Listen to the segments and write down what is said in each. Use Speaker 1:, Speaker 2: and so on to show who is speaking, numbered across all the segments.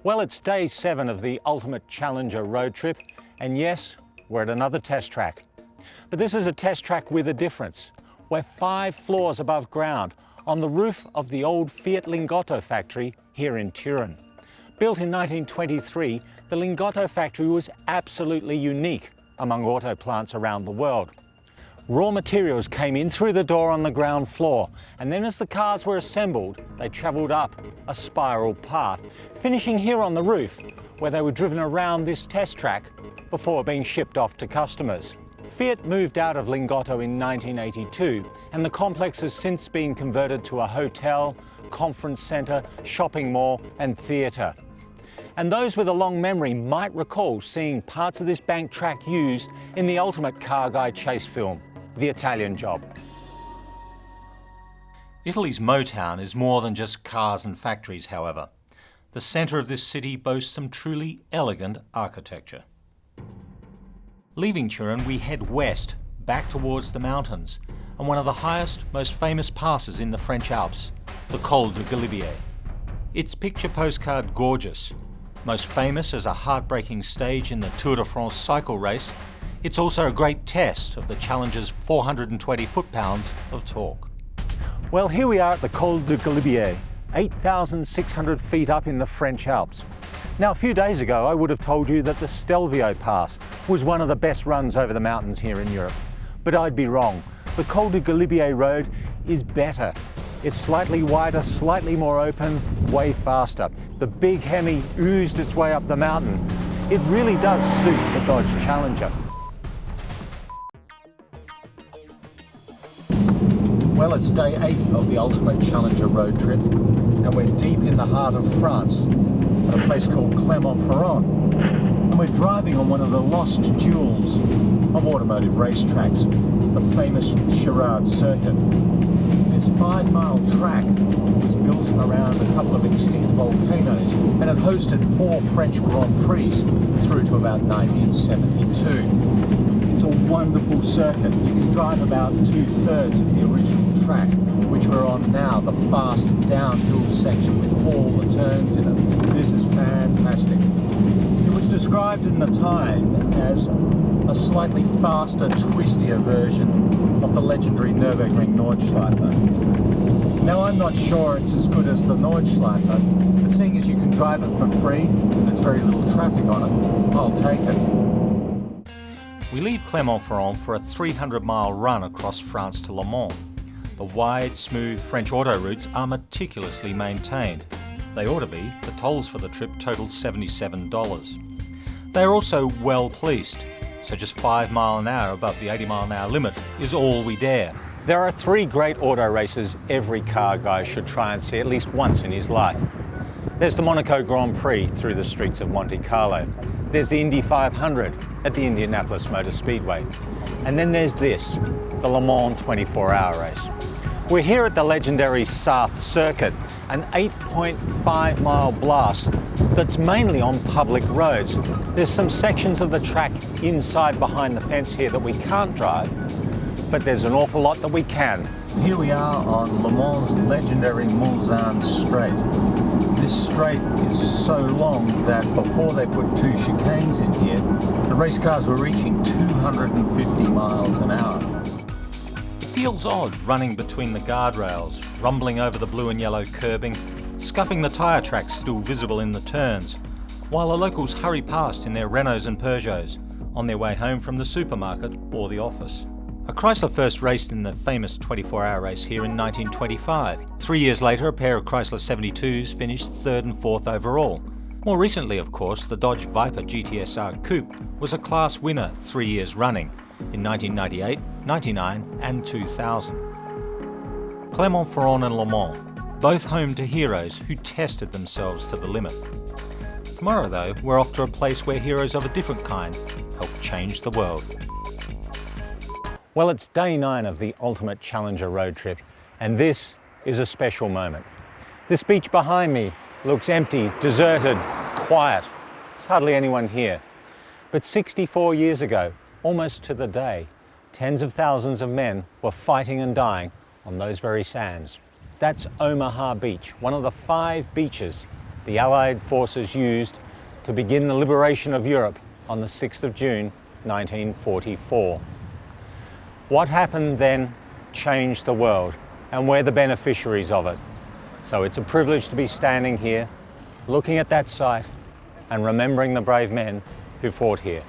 Speaker 1: Well, it's day 7 of the ultimate Challenger road trip, and yes, we're at another test track. But this is a test track with a difference. We're 5 floors above ground on the roof of the old Fiat Lingotto factory here in Turin. Built in 1923, the Lingotto factory was absolutely unique among auto plants around the world. Raw materials came in through the door on the ground floor, and then as the cars were assembled, they travelled up a spiral path, finishing here on the roof, where they were driven around this test track before being shipped off to customers. Fiat moved out of Lingotto in 1982, and the complex has since been converted to a hotel, conference centre, shopping mall and theatre. And those with a long memory might recall seeing parts of this bank track used in the ultimate car guy chase film, The Italian Job. Italy's Motown is more than just cars and factories, however. The centre of this city boasts some truly elegant architecture. Leaving Turin, we head west, back towards the mountains, and one of the highest, most famous passes in the French Alps, the Col du Galibier. It's picture postcard gorgeous. Most famous as a heartbreaking stage in the Tour de France cycle race, it's also a great test of the Challenger's 420 foot-pounds of torque. Well, here we are at the Col du Galibier, 8,600 feet up in the French Alps. Now, a few days ago, I would have told you that the Stelvio Pass was one of the best runs over the mountains here in Europe. But I'd be wrong. The Col du Galibier road is better. It's slightly wider, slightly more open, way faster. The big Hemi oozed its way up the mountain. It really does suit the Dodge Challenger. Well, it's day 8 of the ultimate Challenger road trip, and we're deep in the heart of France, at a place called Clermont-Ferrand. And we're driving on one of the lost jewels of automotive racetracks, the famous Charade circuit. This 5-mile track was built around a couple of extinct volcanoes, and it hosted 4 French Grand Prix through to about 1972. It's a wonderful circuit. You can drive about 2/3 of the original track, which we're on now, the fast downhill section with all the turns in it. This is fantastic. It was described in the time as a slightly faster, twistier version of the legendary Nürburgring Nordschleife. Now, I'm not sure it's as good as the Nordschleife, but seeing as you can drive it for free and there's very little traffic on it, I'll take it. We leave Clermont-Ferrand for a 300-mile run across France to Le Mans. The wide, smooth French auto routes are meticulously maintained. They ought to be. The tolls for the trip total $77. They are also well policed, so just 5 miles an hour above the 80-mile-an-hour limit is all we dare. There are 3 great auto races every car guy should try and see at least once in his life. There's the Monaco Grand Prix through the streets of Monte Carlo. There's the Indy 500 at the Indianapolis Motor Speedway. And then there's this, the Le Mans 24-hour race. We're here at the legendary Sarthe circuit, an 8.5-mile blast that's mainly on public roads. There's some sections of the track inside behind the fence here that we can't drive, but there's an awful lot that we can. Here we are on Le Mans' legendary Mulsanne Straight. This straight is so long that before they put 2 chicanes in here, the race cars were reaching 250 miles an hour. It feels odd running between the guardrails, rumbling over the blue and yellow curbing, scuffing the tyre tracks still visible in the turns, while the locals hurry past in their Renaults and Peugeots on their way home from the supermarket or the office. A Chrysler first raced in the famous 24-hour race here in 1925. 3 years later, a pair of Chrysler 72s finished 3rd and 4th overall. More recently, of course, the Dodge Viper GTSR Coupe was a class winner 3 years running in 1998, 99 and 2000. Clermont-Ferrand and Le Mans, both home to heroes who tested themselves to the limit. Tomorrow, though, we're off to a place where heroes of a different kind help change the world. Well, it's day 9 of the ultimate Challenger road trip, and this is a special moment. This beach behind me looks empty, deserted, quiet. There's hardly anyone here. But 64 years ago, almost to the day, tens of thousands of men were fighting and dying on those very sands. That's Omaha Beach, one of the 5 beaches
Speaker 2: the Allied forces used to begin the liberation of Europe on the 6th of June 1944. What happened then changed the world, and we're the beneficiaries of it. So it's a privilege to be standing here, looking at that site and remembering the brave men who fought here.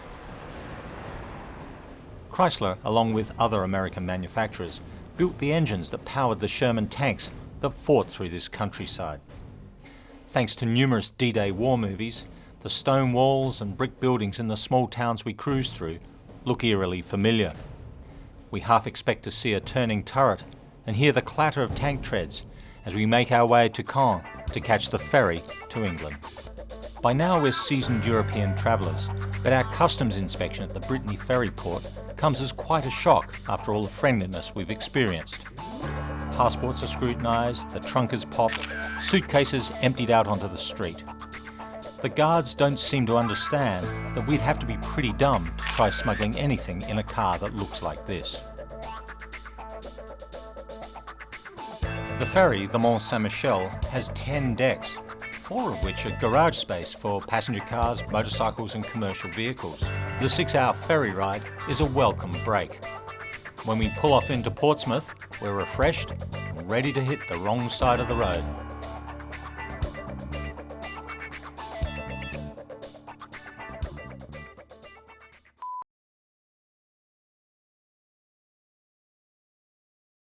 Speaker 3: Chrysler, along with other American manufacturers, built the engines that powered the Sherman tanks that fought through this countryside. Thanks to numerous D-Day war movies, the stone walls and brick buildings in the small towns we cruise through look eerily familiar. We half expect to see a turning turret and hear the clatter of tank treads as we make our way to Caen to catch the ferry to England. By now we're seasoned European travellers, but our customs inspection at the Brittany ferry port comes as quite a shock after all the friendliness we've experienced. Passports are scrutinised, the trunk is popped, suitcases emptied out onto the street. The guards don't seem to understand that we'd have to be pretty dumb to try smuggling anything in a car that looks like this. The ferry, the Mont Saint-Michel, has 10 decks, 4 of which are garage space for passenger cars, motorcycles and commercial vehicles. The 6-hour ferry ride is a welcome break. When we pull off into Portsmouth, we're refreshed and ready to hit the wrong side of the road.